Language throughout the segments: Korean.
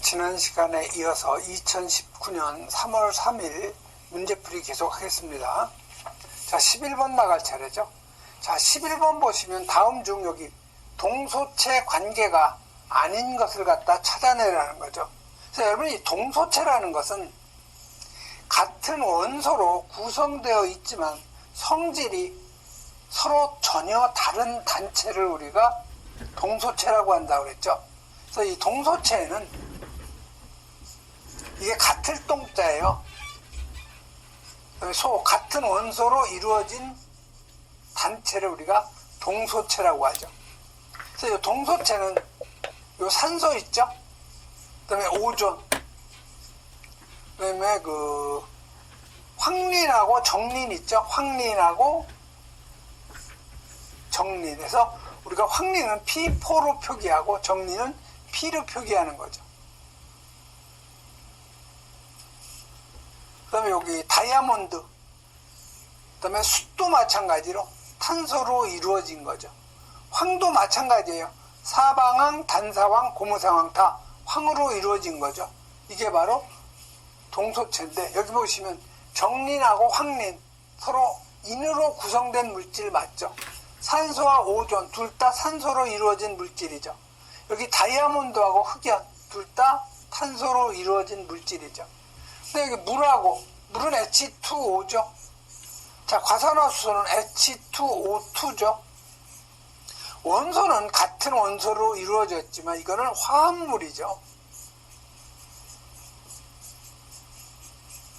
지난 시간에 이어서 2019년 3월 3일 문제풀이 계속 하겠습니다. 자, 11번 나갈 차례죠. 자, 11번 보시면 다음 중 여기 동소체 관계가 아닌 것을 갖다 찾아내라는 거죠. 그래서 여러분, 이 동소체라는 것은 같은 원소로 구성되어 있지만 성질이 서로 전혀 다른 단체를 우리가 동소체라고 한다고 그랬죠. 그래서 이 동소체는 이게 같을 동자예요. 같은 원소로 이루어진 단체를 우리가 동소체라고 하죠. 그래서 이 동소체는 요 산소 있죠? 그 다음에 오존, 그 다음에 그 황린하고 정린 있죠? 황린하고 정린에서 우리가 황린은 P4로 표기하고 정린은 P로 표기하는 거죠. 그 다음에 여기 다이아몬드, 그 다음에 숯도 마찬가지로 탄소로 이루어진 거죠. 황도 마찬가지예요. 사방황, 단사황, 고무상황 다 황으로 이루어진 거죠. 이게 바로 동소체인데, 여기 보시면 정린하고 황린 서로 인으로 구성된 물질 맞죠? 산소와 오존 둘 다 산소로 이루어진 물질이죠. 여기 다이아몬드하고 흑연 둘 다 탄소로 이루어진 물질이죠. 근데 여기 물은 H2O죠. 자, 과산화수소는 H2O2죠. 원소는 같은 원소로 이루어져 있지만 이거는 화합물이죠.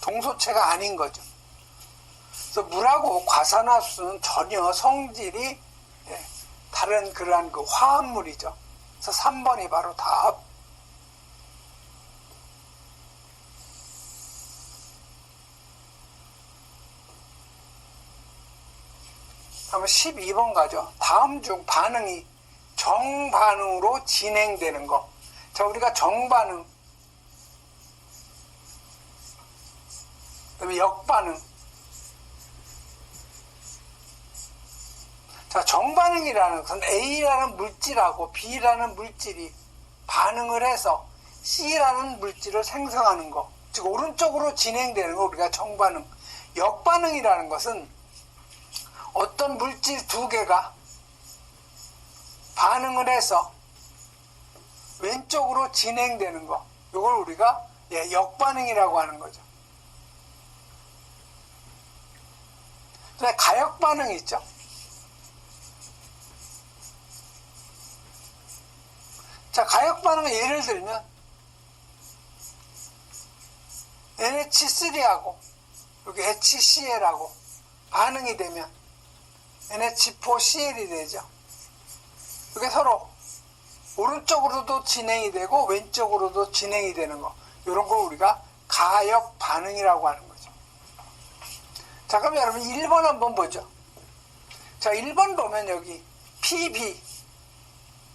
동소체가 아닌 거죠. 그래서 물하고 과산화수소는 전혀 성질이 다른 그러한 그 화합물이죠. 그래서 3번이 바로 답. 다음에 12번 가죠. 다음 중 반응이 정반응으로 진행되는 거. 자, 우리가 정반응, 그다음에 역반응. 자, 정반응이라는 것은 A라는 물질하고 B라는 물질이 반응을 해서 C라는 물질을 생성하는 거. 즉, 오른쪽으로 진행되는 거 우리가 정반응. 역반응이라는 것은 어떤 물질 두 개가 반응을 해서 왼쪽으로 진행되는 거. 이걸 우리가 역반응이라고 하는 거죠. 그다음에 가역반응이 있죠. 자, 가역반응은 예를 들면 NH3하고 여기 HCl하고 반응이 되면 NH4Cl이 되죠. 이게 서로 오른쪽으로도 진행이 되고 왼쪽으로도 진행이 되는 거. 이런 걸 우리가 가역 반응이라고 하는 거죠. 자, 그럼 여러분 1번 한번 보죠. 자, 1번 보면 여기 PB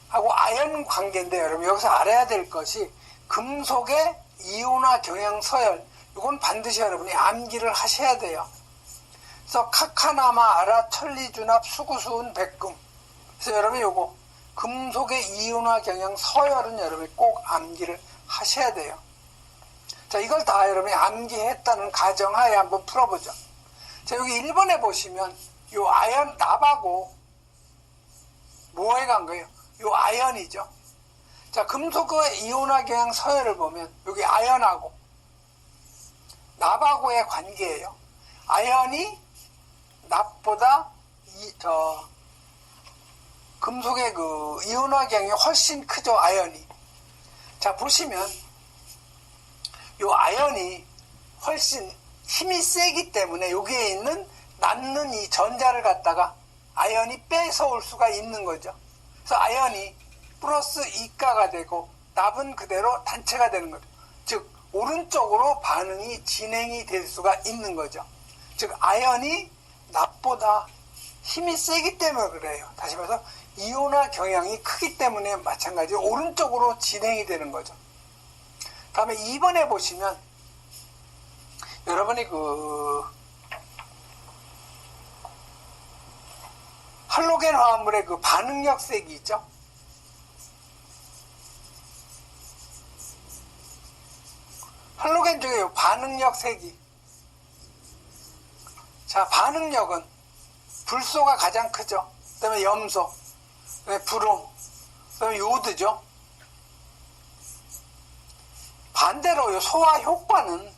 하고 아연 관계인데, 여러분 여기서 알아야 될 것이 금속의 이온화 경향 서열, 이건 반드시 여러분이 암기를 하셔야 돼요. 그래서 카카나마, 아라, 천리준합, 수구수은, 백금. 그래서 여러분 요거 금속의 이온화 경향 서열은 여러분이 꼭 암기를 하셔야 돼요. 자, 이걸 다 여러분이 암기했다는 가정하에 한번 풀어보죠. 자, 여기 1번에 보시면 요 아연 납하고 뭐에 간 거예요? 요 아연이죠. 자, 금속의 이온화 경향 서열을 보면 여기 아연하고 납하고의 관계예요. 아연이 납보다 금속의 그 이온화 경향이 훨씬 크죠, 아연이. 자, 보시면 요 아연이 훨씬 힘이 세기 때문에 여기에 있는 남는 이 전자를 갖다가 아연이 뺏어올 수가 있는 거죠. 그래서 아연이 플러스 이가가 되고 납은 그대로 단체가 되는 거죠. 즉, 오른쪽으로 반응이 진행이 될 수가 있는 거죠. 즉, 아연이 납보다 힘이 세기 때문에 그래요. 다시 말해서 이온화 경향이 크기 때문에 마찬가지로 오른쪽으로 진행이 되는 거죠. 다음에 2번에 보시면 여러분이 그 할로겐 화합물의 그 반응력 색이 있죠. 할로겐 중에 요 반응력 세기. 자, 반응력은 불소가 가장 크죠. 그 다음에 염소, 그 다음에 브롬, 그 다음에 요드죠. 반대로 요 소화 효과는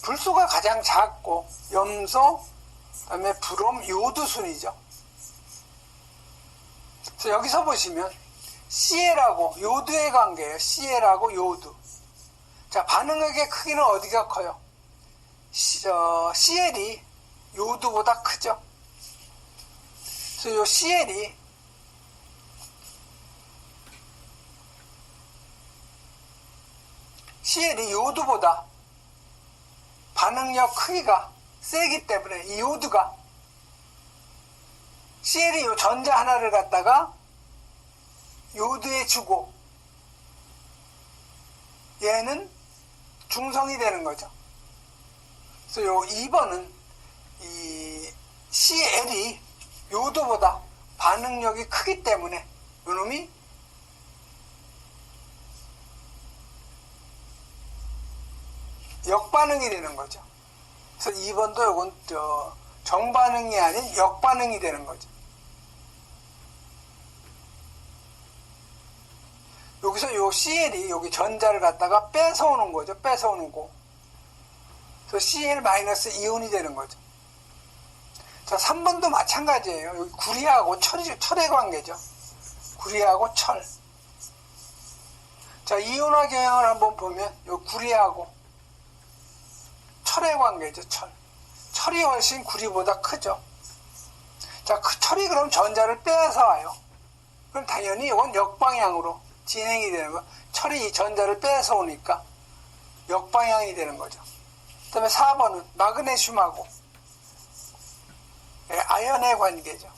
불소가 가장 작고 염소, 그 다음에 브롬, 요드 순이죠. 그래서 여기서 보시면 CL하고 요드의 관계예요. CL하고 요드. 자, 반응력의 크기는 어디가 커요? CL이 요드보다 크죠. 그래서 요 CL이 요드보다 반응력 크기가 세기 때문에 이 요드가 CL이 요 전자 하나를 갖다가 요드에 주고 얘는 중성이 되는 거죠. 그래서 요 2번은 이 CL이 요드보다 반응력이 크기 때문에 요놈이 역반응이 되는 거죠. 그래서 2번도 요건 정반응이 아닌 역반응이 되는 거죠. 여기서 요 CL이 여기 전자를 갖다가 뺏어오는 거죠. 뺏어오는 거. 그래서 CL-이온이 되는 거죠. 자, 3번도 마찬가지예요. 여기 구리하고 철의 관계죠. 구리하고 철. 자, 이온화 경향을 한번 보면 요 구리하고 철의 관계죠. 철이 훨씬 구리보다 크죠. 자, 그 철이 그럼 전자를 뺏어와요. 그럼 당연히 이건 역방향으로 진행이 되는 거. 철이 이 전자를 뺏어오니까 역방향이 되는 거죠. 그 다음에 4번은 마그네슘하고 아연의 관계죠.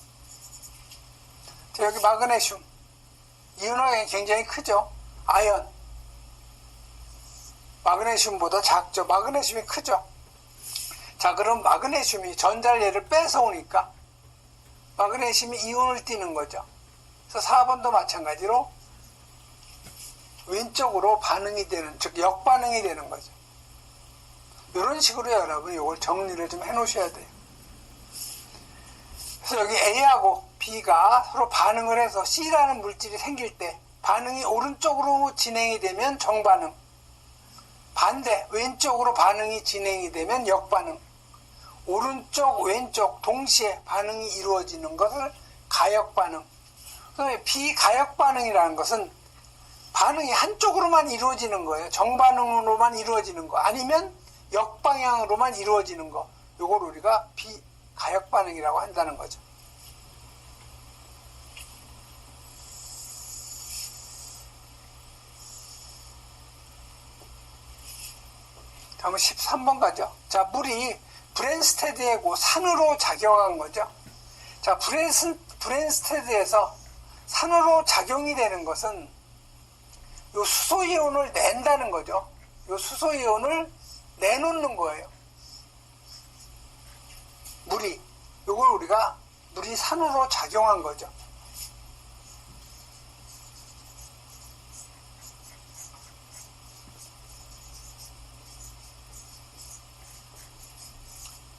자, 여기 마그네슘 이온화경이 굉장히 크죠. 아연 마그네슘보다 작죠. 마그네슘이 크죠. 자, 그럼 마그네슘이 전자를 얘를 뺏어오니까 마그네슘이 이온을 띠는 거죠. 그래서 4번도 마찬가지로 왼쪽으로 반응이 되는, 즉 역반응이 되는 거죠. 이런 식으로 여러분이 이걸 정리를 좀 해 놓으셔야 돼요. 그래서 여기 A하고 B가 서로 반응을 해서 C라는 물질이 생길 때 반응이 오른쪽으로 진행이 되면 정반응, 반대 왼쪽으로 반응이 진행이 되면 역반응, 오른쪽 왼쪽 동시에 반응이 이루어지는 것을 가역반응. 그다음에 비가역반응이라는 것은 반응이 한쪽으로만 이루어지는 거예요. 정반응으로만 이루어지는 거, 아니면 역방향으로만 이루어지는 거, 요걸 우리가 비가역반응이라고 한다는 거죠. 다음은 13번 가죠. 자, 물이 브랜스테드하고 산으로 작용한 거죠. 자, 브랜스테드에서 산으로 작용이 되는 것은 요 수소이온을 낸다는 거죠. 요 수소이온을 내놓는 거예요. 요걸 우리가 물이 산으로 작용한 거죠.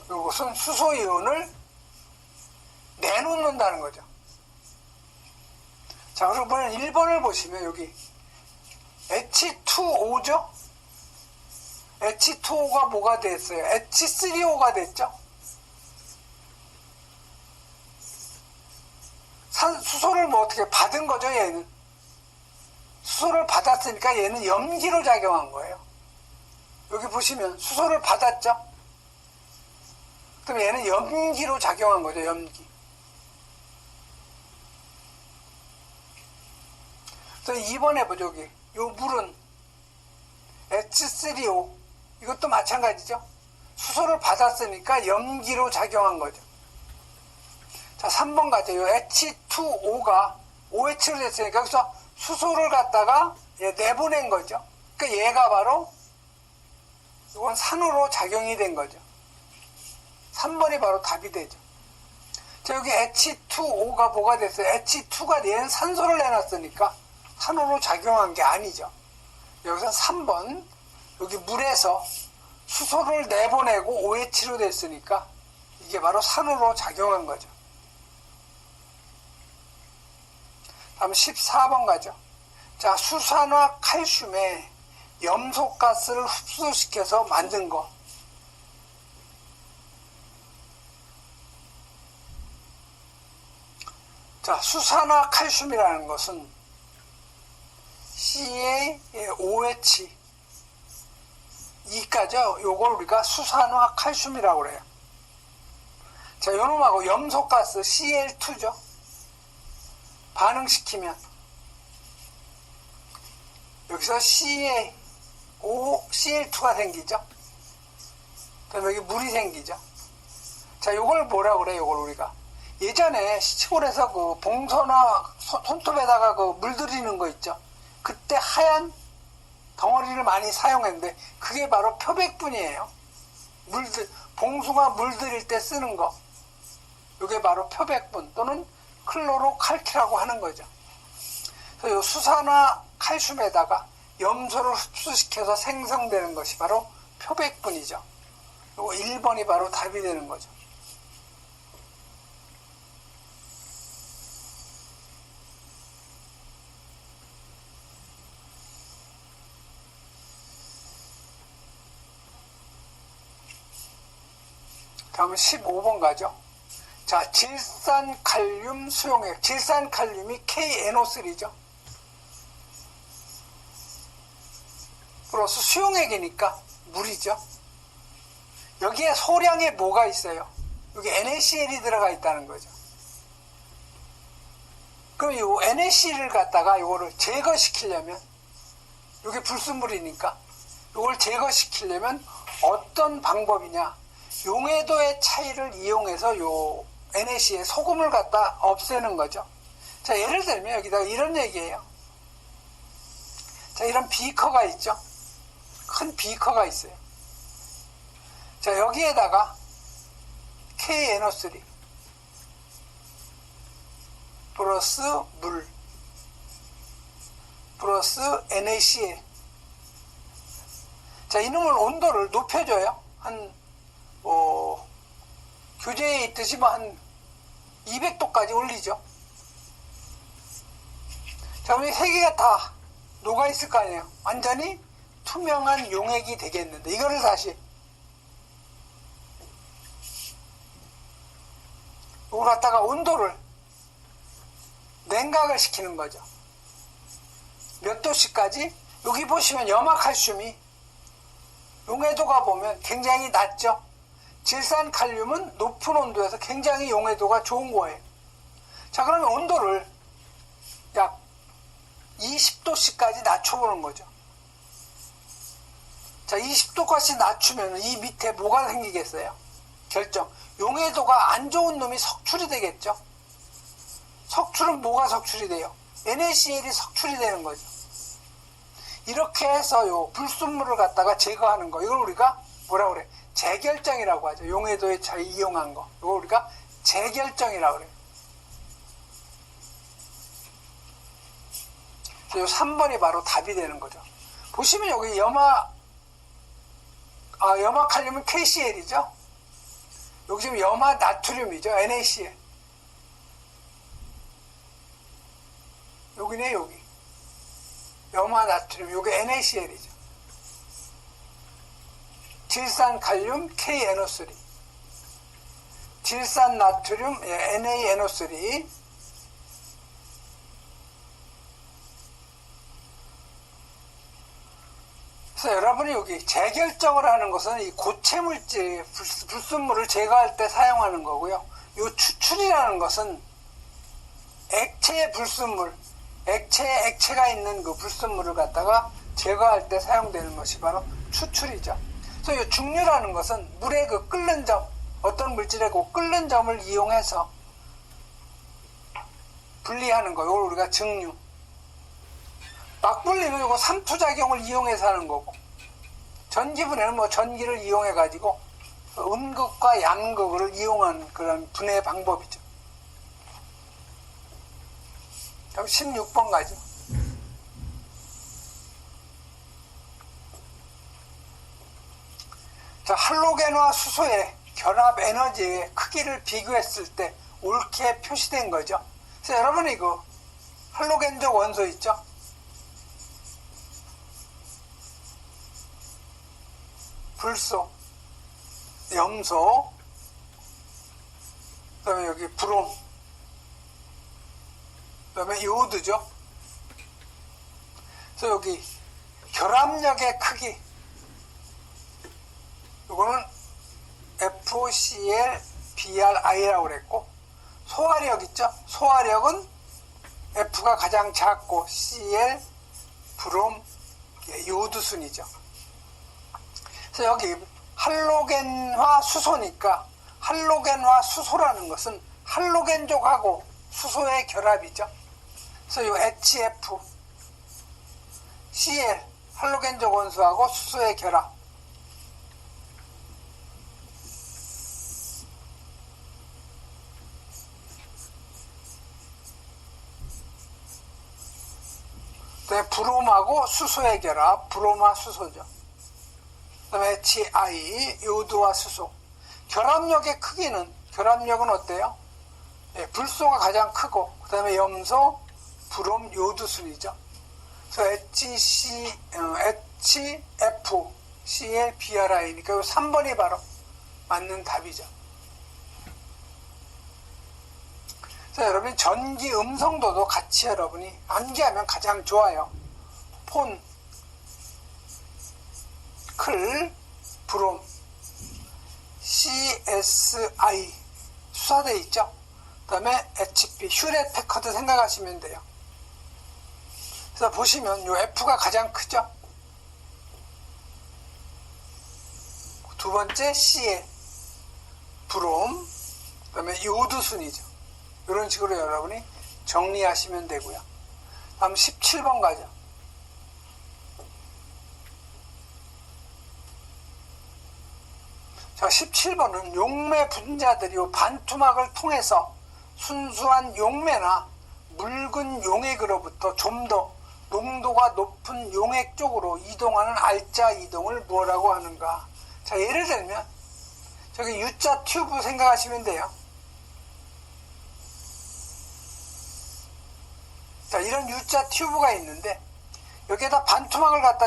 요것은 수소이온을 내놓는다는 거죠. 자, 그러면 1번을 보시면 여기 H2O죠? H2O가 뭐가 됐어요? H3O가 됐죠? 수소를 뭐 어떻게 받은 거죠, 얘는? 수소를 받았으니까 얘는 염기로 작용한 거예요. 여기 보시면 수소를 받았죠? 그럼 얘는 염기로 작용한 거죠, 염기. 그래서 2번에 보죠, 여기. 요 물은 H3O, 이것도 마찬가지죠. 수소를 받았으니까 염기로 작용한 거죠. 자, 3번 가죠. 요 H2O가 OH로 됐으니까 여기서 수소를 갖다가 내보낸 거죠. 그러니까 얘가 바로 이건 산으로 작용이 된 거죠. 3번이 바로 답이 되죠. 자, 여기 H2O가 뭐가 됐어요? H2가 얘는 산소를 내놨으니까 산호로 작용한 게 아니죠. 여기서 3번 여기 물에서 수소를 내보내고 OH로 됐으니까 이게 바로 산호로 작용한 거죠. 다음 14번 가죠. 자, 수산화 칼슘에 염소가스를 흡수시켜서 만든 거. 자, 수산화 칼슘이라는 것은 CaOH 이까죠. 요걸 우리가 수산화 칼슘이라고 그래요. 자, 요놈하고 염소가스 Cl2죠. 반응시키면 여기서 Cl2가 생기죠. 그다음에 여기 물이 생기죠. 자, 요걸 뭐라고 그래? 요걸 우리가 예전에 시골에서 그 봉소나 손톱에다가 그 물들이는 거 있죠. 그때 하얀 덩어리를 많이 사용했는데 그게 바로 표백분이에요. 봉수가 물들일 때 쓰는 거. 이게 바로 표백분 또는 클로로칼키라고 하는 거죠. 그래서 이 수산화 칼슘에다가 염소를 흡수시켜서 생성되는 것이 바로 표백분이죠. 이거 1번이 바로 답이 되는 거죠. 다음은 15번 가죠. 자, 질산칼륨 수용액. 질산칼륨이 KNO3죠. 플러스 수용액이니까 물이죠. 여기에 소량의 뭐가 있어요? 여기 NaCl이 들어가 있다는 거죠. 그럼 이 NaCl을 갖다가 이거를 제거시키려면, 이게 불순물이니까 이걸 제거시키려면 어떤 방법이냐? 용해도의 차이를 이용해서 요 NaC의 소금을 갖다 없애는 거죠. 자, 예를 들면 여기다가 이런 얘기예요. 자, 이런 비커가 있죠. 큰 비커가 있어요. 자, 여기에다가 KNO3 플러스 물 플러스 NaCl. 자, 이놈을 온도를 높여줘요. 교재에 있듯이 한 200도까지 올리죠. 자, 그럼 이 세 개가 다 녹아 있을 거 아니에요. 완전히 투명한 용액이 되겠는데, 이거를 다시 이걸 갖다가 온도를 냉각을 시키는 거죠. 몇 도씨까지? 여기 보시면 염화칼슘이 용해도가 보면 굉장히 낮죠. 질산칼륨은 높은 온도에서 굉장히 용해도가 좋은 거예요. 자, 그러면 온도를 약 20도씨까지 낮춰보는 거죠. 자, 20도까지 낮추면 이 밑에 뭐가 생기겠어요? 결정. 용해도가 안 좋은 놈이 석출이 되겠죠. 석출은 뭐가 석출이 돼요? NaCl이 석출이 되는 거죠. 이렇게 해서 요 불순물을 갖다가 제거하는 거, 이걸 우리가 뭐라 그래? 재결정이라고 하죠. 용해도의 차이 이용한 거. 이걸 우리가 재결정이라고 그래요. 요 3번이 바로 답이 되는 거죠. 보시면 여기 염화칼륨은 KCl이죠. 여기 지금 염화나트륨이죠. NaCl. 여기네, 여기. 염화나트륨, 여기 NaCl이죠. 질산칼륨 KNO3, 질산나트륨 NaNO3. 그래서 여러분이 여기 재결정을 하는 것은 이 고체물질, 불순물을 제거할 때 사용하는 거고요. 이 추출이라는 것은 액체의 불순물, 액체가 있는 그 불순물을 갖다가 제거할 때 사용되는 것이 바로 추출이죠. 그래서 이 중류라는 것은 물의 그 끓는 점, 어떤 물질의 그 끓는 점을 이용해서 분리하는 거, 이걸 우리가 증류. 막분리는 이거 삼투작용을 이용해서 하는 거고, 전기분해는 뭐 전기를 이용해 가지고 음극과 양극을 이용한 그런 분해 방법이죠. 그럼 16번 가죠. 할로겐과 수소의 결합 에너지의 크기를 비교했을 때 옳게 표시된 거죠. 그래서 여러분이 그 할로겐적 원소 있죠? 불소, 염소, 그 다음에 여기 브롬, 그 다음에 요오드죠. 그래서 여기 결합력의 크기, 이거는 FCl, BrI라고 그랬고, 소화력 있죠? 소화력은 F가 가장 작고 Cl, 브롬, 요오드순이죠. 그래서 여기 할로겐화 수소니까 할로겐화 수소라는 것은 할로겐족하고 수소의 결합이죠. 그래서 이 HF, Cl, 할로겐족 원소하고 수소의 결합. 브롬하고 수소의 결합, 브롬화 수소죠. 그 다음에 HI, 요오드와 수소. 결합력의 크기는, 결합력은 어때요? 예, 불소가 가장 크고, 그 다음에 염소, 브롬, 요오드순이죠. 그래서 HF, Cl, BrI니까 이 3번이 바로 맞는 답이죠. 그래서 여러분이 전기 음성도도 같이 여러분이 암기하면 가장 좋아요. 폰, 클, 브롬, CSI 수사대 있죠. 그 다음에 HP, 휴렛 패커드 생각하시면 돼요. 그래서 보시면 요 F가 가장 크죠. 두 번째 Cl, 브롬, 그 다음에 요오드순이죠. 이런 식으로 여러분이 정리하시면 되고요. 다음 17번 가죠. 자, 17번은 용매 분자들이 반투막을 통해서 순수한 용매나 묽은 용액으로부터 좀 더 농도가 높은 용액 쪽으로 이동하는 알짜 이동을 뭐라고 하는가. 자, 예를 들면 저기 U자 튜브 생각하시면 돼요. 자, 이런 U자 튜브가 있는데 여기에다 반투막을 갖다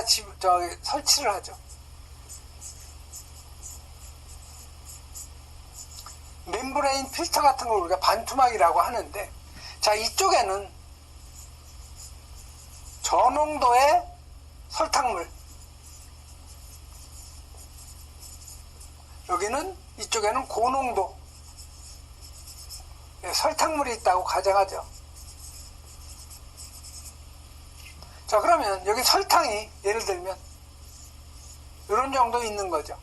설치를 하죠. 멤브레인 필터 같은 걸 우리가 반투막이라고 하는데, 자, 이쪽에는 저농도의 설탕물, 여기는 이쪽에는 고농도 설탕물이 있다고 가정하죠. 자, 그러면 여기 설탕이 예를 들면 이런 정도 있는 거죠.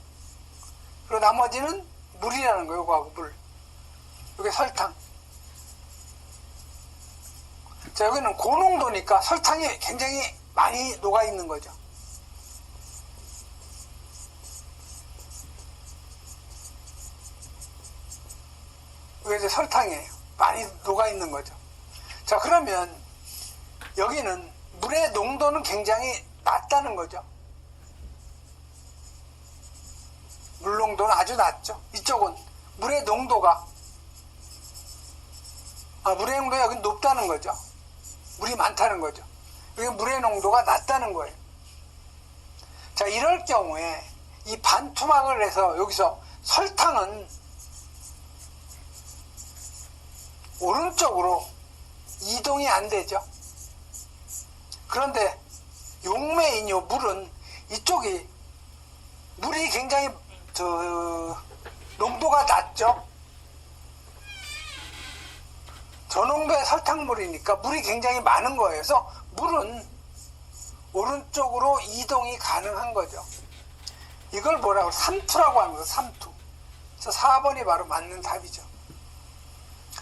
그리고 나머지는 물이라는 거예요. 요거하고 물. 여기 설탕. 자, 여기는 고농도니까 설탕이 굉장히 많이 녹아 있는 거죠. 이게 이제 설탕이에요. 많이 녹아 있는 거죠. 자, 그러면 여기는 물의 농도는 굉장히 낮다는 거죠. 물 농도는 아주 낮죠. 이쪽은 물의 농도가 물의 농도가 여기 높다는 거죠. 물이 많다는 거죠. 여기 물의 농도가 낮다는 거예요. 자, 이럴 경우에 이 반투막을 해서 여기서 설탕은 오른쪽으로 이동이 안 되죠. 그런데 용매인 요 물은 이쪽이 물이 굉장히 농도가 낮죠. 저농도의 설탕물이니까 물이 굉장히 많은 거예요. 그래서 물은 오른쪽으로 이동이 가능한 거죠. 이걸 뭐라고 삼투라고 하는 거죠. 삼투. 그래서 4번이 바로 맞는 답이죠.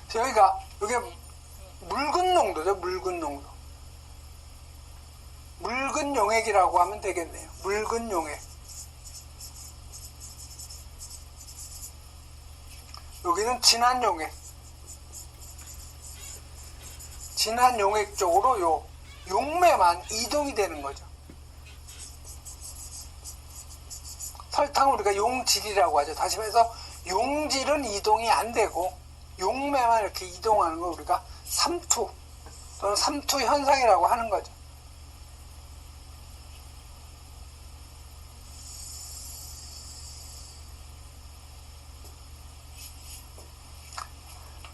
그래서 여기 묽은 농도죠. 묽은 농도. 묽은 용액이라고 하면 되겠네요. 묽은 용액. 여기는 진한 용액. 진한 용액 쪽으로 요 용매만 이동이 되는 거죠. 설탕을 우리가 용질이라고 하죠. 다시 말해서 용질은 이동이 안 되고 용매만 이렇게 이동하는 걸 우리가 삼투 또는 삼투 현상이라고 하는 거죠.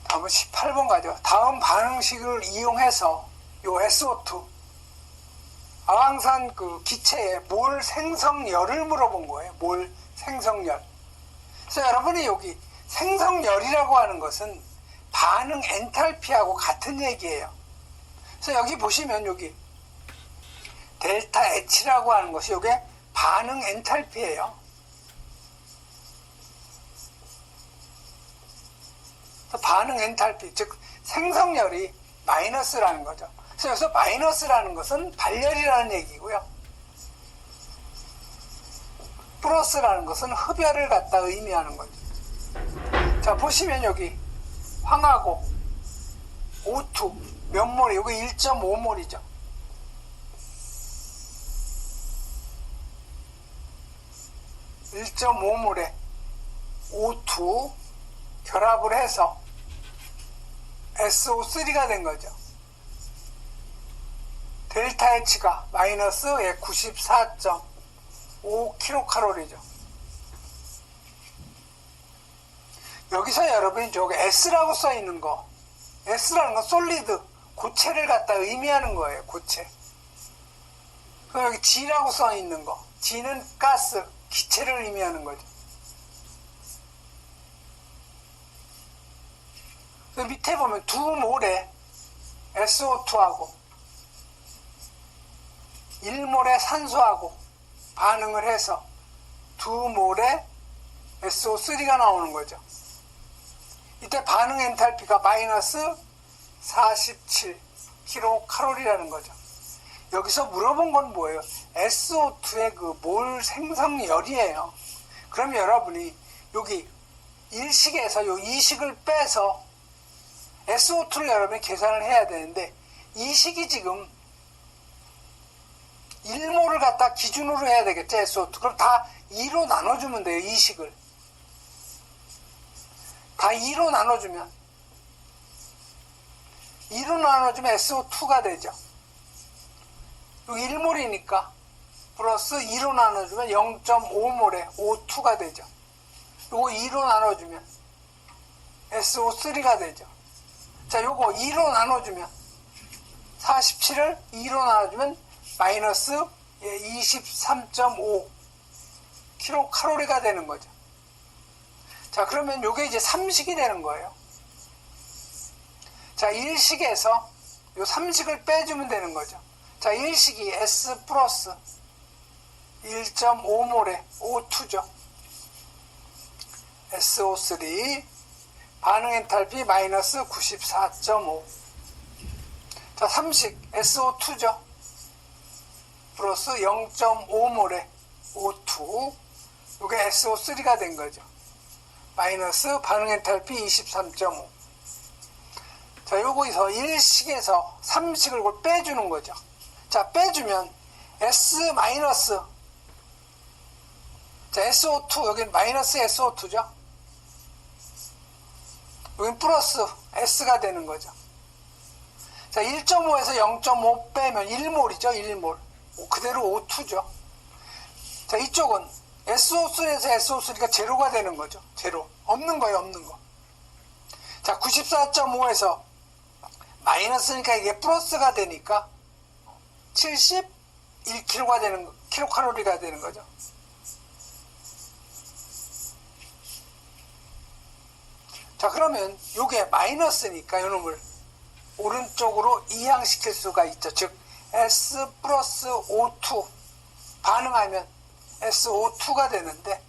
다음은 18번 가죠. 다음 반응식을 이용해서 요 SO2 아황산 그 기체의 몰 생성열을 물어본 거예요. 몰 생성열. 그래서 여러분이 여기 생성열이라고 하는 것은 반응 엔탈피하고 같은 얘기예요. 그래서 여기 보시면 여기 델타 H라고 하는 것이 이게 반응 엔탈피예요. 그래서 반응 엔탈피, 즉 생성열이 마이너스라는 거죠. 그래서 여기서 마이너스라는 것은 발열이라는 얘기고요. 플러스라는 것은 흡열을 갖다 의미하는 거죠. 자, 보시면 여기 황하고 O2 몇 몰이, 여기 1.5몰이죠. (1.5몰에) O2 결합을 해서 SO3가 된 거죠. 델타 H가 마이너스 94.5kcal죠. 여기서 여러분이 저기 S라고 써 있는 거, S라는 건 솔리드, 고체를 갖다 의미하는 거예요. 고체. 그럼 여기 G라고 써 있는 거, G는 가스, 기체를 의미하는 거죠. 밑에 보면 두 몰에 SO2하고 1몰의 산소하고 반응을 해서 두 몰의 SO3가 나오는 거죠. 이때 반응 엔탈피가 마이너스 47kcal라는 거죠. 여기서 물어본 건 뭐예요? SO2의 그 몰 생성열이에요. 그럼 여러분이 여기 1식에서 요 2식을 빼서 SO2를 여러분이 계산을 해야 되는데, 이 식이 지금 1몰을 갖다 기준으로 해야 되겠죠, SO2. 그럼 다 2로 나눠주면 돼요, 이 식을. 다 2로 나눠주면 SO2가 되죠. 여기 1몰이니까 플러스 2로 나눠주면 0.5몰에 O2가 되죠. 요거 2로 나눠주면 SO3가 되죠. 자, 요거 2로 나눠주면 47을 2로 나눠주면 마이너스 23.5 kcal가 되는 거죠. 자, 그러면 요게 이제 3식이 되는 거예요. 자, 1식에서 요 3식을 빼주면 되는 거죠. 자, 1식이 S 플러스 1.5몰의 O2죠. SO3 반응 엔탈피 마이너스 94.5. 자, 3식 SO2죠. 플러스 0.5몰의 O2. 이게 SO3가 된 거죠. 마이너스 반응 엔탈피 23.5. 자, 요거에서 1식에서 3식을 그걸 빼주는 거죠. 자, 빼주면 S 마이너스, 자, SO2, 여기는 마이너스 SO2죠. 여기는 플러스 S가 되는 거죠. 자, 1.5에서 0.5 빼면 1몰이죠, 1몰. 그대로 O2죠. 자, 이쪽은 SO3에서 SO3가 제로가 되는 거죠. 제로. 없는 거예요, 없는 거. 자, 94.5에서 마이너스니까 이게 플러스가 되니까 71kg가 되는, 킬로칼로리가 되는 거죠. 자, 그러면 요게 마이너스니까 요놈을 오른쪽으로 이항시킬 수가 있죠. 즉 S 플러스 O2 반응하면 SO2가 되는데,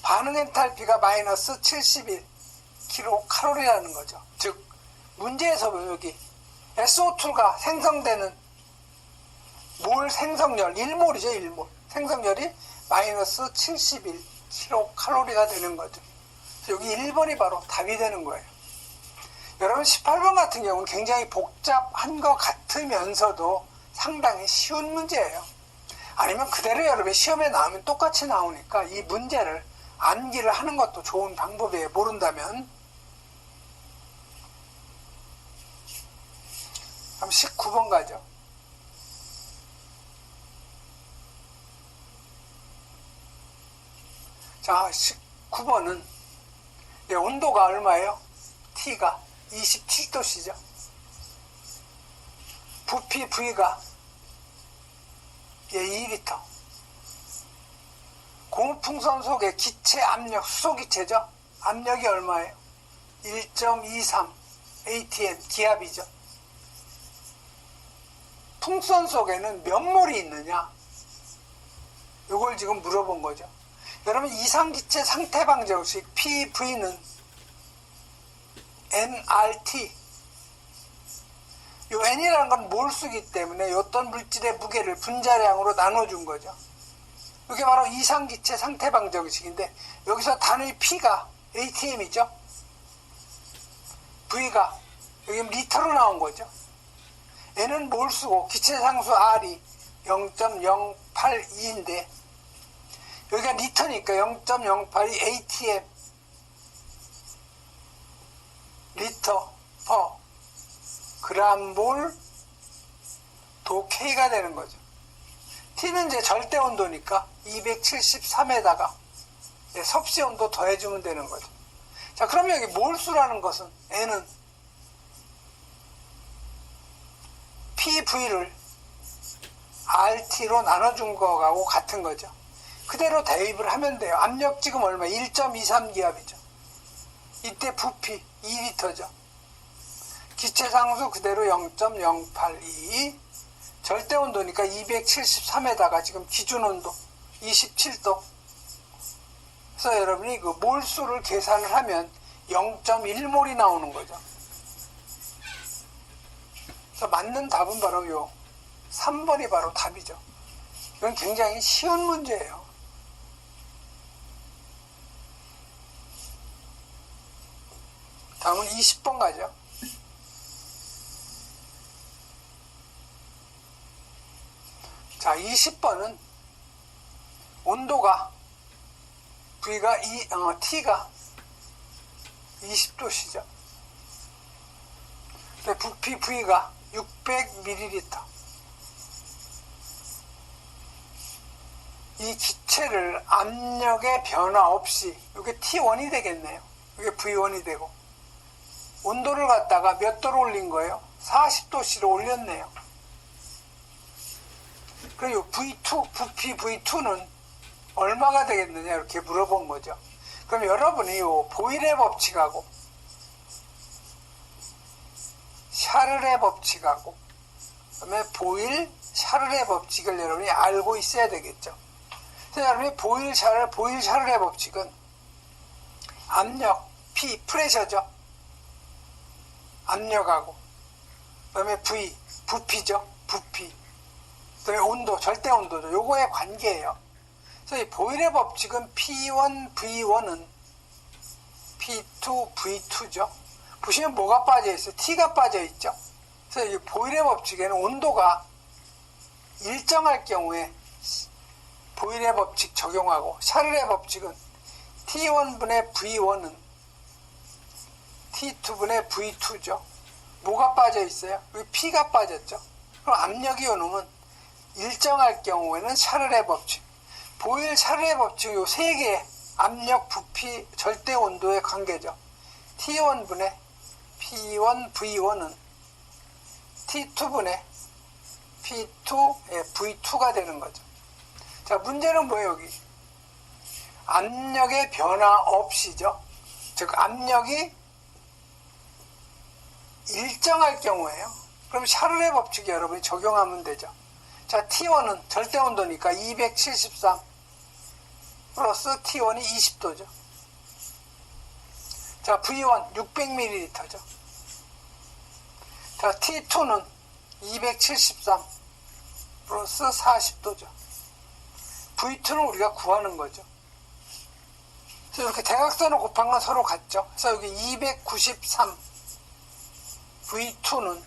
반응 엔탈피가 마이너스 71kcal라는 거죠. 즉 문제에서 보면 여기 SO2가 생성되는 몰 생성열 1몰이죠. 1몰 생성열이 마이너스 71kcal가 되는 거죠. 여기 1번이 바로 답이 되는 거예요. 여러분 18번 같은 경우는 굉장히 복잡한 것 같으면서도 상당히 쉬운 문제예요. 아니면 그대로 여러분이 시험에 나오면 똑같이 나오니까 이 문제를 암기를 하는 것도 좋은 방법이에요. 모른다면. 그럼 19번 가죠. 자, 19번은 온도가 얼마예요? T가 27도씨죠. 부피 V가 2리터. 고무풍선 속의 기체 압력, 수소기체죠. 압력이 얼마예요? 1.23 atm, 기압이죠. 풍선 속에는 몇 몰이 있느냐? 이걸 지금 물어본 거죠. 여러분, 이상기체 상태방정식 PV는 nRT. 이 n이라는 건 몰수기 때문에 어떤 물질의 무게를 분자량으로 나눠준 거죠. 이게 바로 이상기체 상태방정식인데, 여기서 단위 P가 atm이죠. V가 여기 리터로 나온 거죠. n은 몰수고 기체상수 R이 0.082인데 여기가 리터니까 0.082 atm 리터 퍼 그람몰 도 K가 되는 거죠. T는 이제 절대 온도니까 273에다가 섭씨 온도 더해주면 되는 거죠. 자, 그러면 여기 몰수라는 것은 N은 PV를 RT로 나눠준 거하고 같은 거죠. 그대로 대입을 하면 돼요. 압력 지금 얼마? 1.23 기압이죠. 이때 부피 2리터죠. 기체상수 그대로 0.082. 절대 온도니까 273에다가 지금 기준 온도 27도. 그래서 여러분이 그 몰수를 계산을 하면 0.1몰이 나오는 거죠. 그래서 맞는 답은 바로 요 3번이 바로 답이죠. 이건 굉장히 쉬운 문제예요. 다음은 20번 가죠. 자, 20번은 온도가 V가 T가 20도씨죠. 부피 V가 600ml. 이 기체를 압력의 변화 없이, 이게 T1이 되겠네요. 이게 V1이 되고, 온도를 갖다가 몇 도로 올린 거예요? 40도씨로 올렸네요. 그리고 V2, 부피 V2는 얼마가 되겠느냐 이렇게 물어본 거죠. 그럼 여러분이 요 보일의 법칙하고 샤를의 법칙하고 그다음에 보일, 샤를의 법칙을 여러분이 알고 있어야 되겠죠. 그래서 여러분이 보일, 샤를의 법칙은 압력, P, 프레셔죠. 압력하고 그다음에 V, 부피죠. 부피. 그다음에 온도, 절대 온도죠. 요거의 관계예요. 그래서 이 보일의 법칙은 P1, V1은 P2, V2죠. 보시면 뭐가 빠져 있어요? T가 빠져 있죠. 그래서 이 보일의 법칙에는 온도가 일정할 경우에 보일의 법칙 적용하고, 샤를의 법칙은 T1분의 V1은 T2분의 V2죠. 뭐가 빠져 있어요? 여기 P가 빠졌죠. 그럼 압력이 요놈은 일정할 경우에는 샤를의 법칙, 보일, 샤를의 법칙 요 세 개의 압력, 부피, 절대 온도의 관계죠. T1분의 P1, V1은 T2분의 P2, V2가 되는 거죠. 자, 문제는 뭐예요, 여기? 압력의 변화 없이죠. 즉, 압력이 일정할 경우에요. 그럼 샤를의 법칙 여러분이 적용하면 되죠. 자, T1은 절대 온도니까 273 플러스 T1이 20도죠. 자, V1 600ml죠. 자, T2는 273 플러스 40도죠. V2는 우리가 구하는 거죠. 그래서 이렇게 대각선을 곱한 건 서로 같죠. 그래서 여기 293 V2는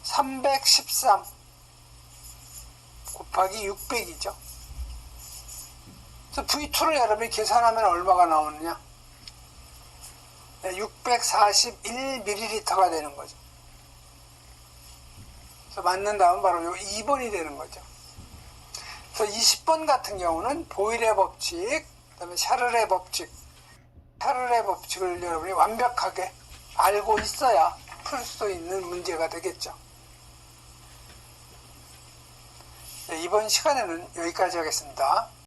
313 곱하기 600이죠. 그래서 V2를 여러분이 계산하면 얼마가 나오느냐? 641ml가 되는 거죠. 그래서 맞는다면 바로 요 2번이 되는 거죠. 그래서 20번 같은 경우는 보일의 법칙, 그 다음에 샤를의 법칙, 샤를의 법칙을 여러분이 완벽하게 알고 있어야 풀 수 있는 문제가 되겠죠. 네, 이번 시간에는 여기까지 하겠습니다.